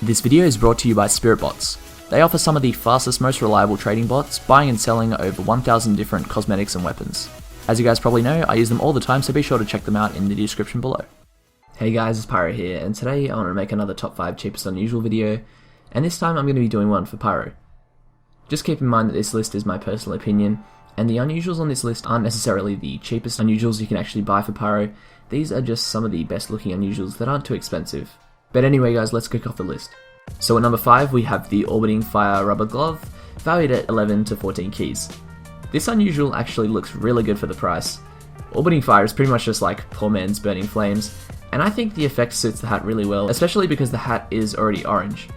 This video is brought to you by Spirit Bots. They offer some of the fastest, most reliable trading bots, buying and selling over 1,000 different cosmetics and weapons. As you guys probably know, I use them all the time, so be sure to check them out in the description below. Hey guys, it's Pyro here, and today I want to make another top 5 cheapest unusual video, and this time I'm going to be doing one for Pyro. Just keep in mind that this list is my personal opinion, and the unusuals on this list aren't necessarily the cheapest unusuals you can actually buy for Pyro. These are just some of the best looking unusuals that aren't too expensive. But anyway guys, let's kick off the list. So at number 5 we have the Orbiting Fire Rubber Glove, valued at 11 to 14 keys. This unusual actually looks really good for the price. Orbiting Fire is pretty much just like poor man's burning flames, and I think the effect suits the hat really well, especially because the hat is already orange.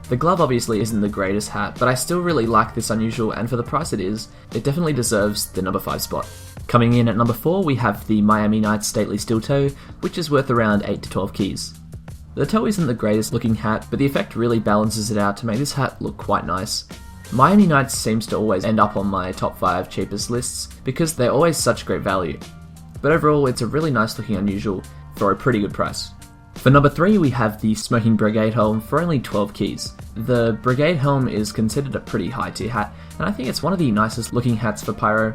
The glove obviously isn't the greatest hat, but I still really like this unusual, and for the price it is, it definitely deserves the number 5 spot. Coming in at number 4 we have the Miami Nights Stately Steel Toe, which is worth around 8 to 12 keys. The toe isn't the greatest looking hat, but the effect really balances it out to make this hat look quite nice. Miami Nights seems to always end up on my top 5 cheapest lists because they're always such great value. But overall it's a really nice looking unusual for a pretty good price. For number 3 we have the Smoking Brigade Helm for only 12 keys. The Brigade Helm is considered a pretty high tier hat, and I think it's one of the nicest looking hats for Pyro.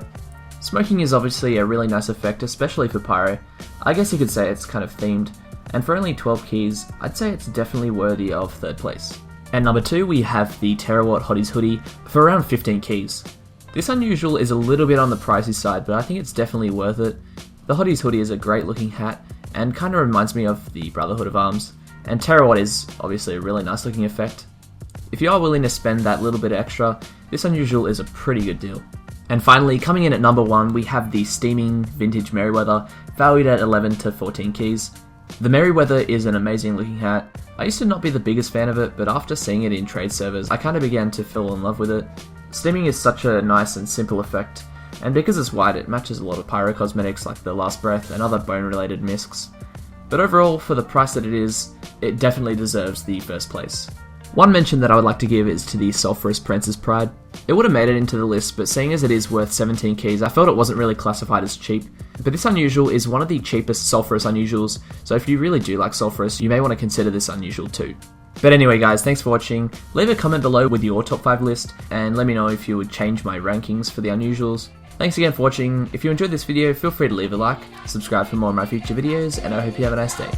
Smoking is obviously a really nice effect, especially for Pyro. I guess you could say it's kind of themed, and for only 12 keys, I'd say it's definitely worthy of 3rd place. At number 2 we have the Terawatt Hotties hoodie for around 15 keys. This unusual is a little bit on the pricey side, but I think it's definitely worth it. The Hotties hoodie is a great looking hat, and kind of reminds me of the Brotherhood of Arms, and Terawatt is obviously a really nice looking effect. If you are willing to spend that little bit extra, this unusual is a pretty good deal. And finally, coming in at number 1 we have the Steaming Vintage Merryweather, valued at 11 to 14 keys. The Merryweather is an amazing looking hat. I used to not be the biggest fan of it, but after seeing it in trade servers, I kind of began to fall in love with it. Steaming is such a nice and simple effect, and because it's white it matches a lot of Pyro cosmetics like the Last Breath and other bone related miscs. But overall, for the price that it is, it definitely deserves the 1st place. One mention that I would like to give is to the Sulphurous Prancer's Pride. It would have made it into the list, but seeing as it is worth 17 keys, I felt it wasn't really classified as cheap. But this unusual is one of the cheapest Sulphurous unusuals, so if you really do like Sulphurous, you may want to consider this unusual too. But anyway guys, thanks for watching. Leave a comment below with your top 5 list, and let me know if you would change my rankings for the unusuals. Thanks again for watching. If you enjoyed this video, feel free to leave a like, subscribe for more of my future videos, and I hope you have a nice day.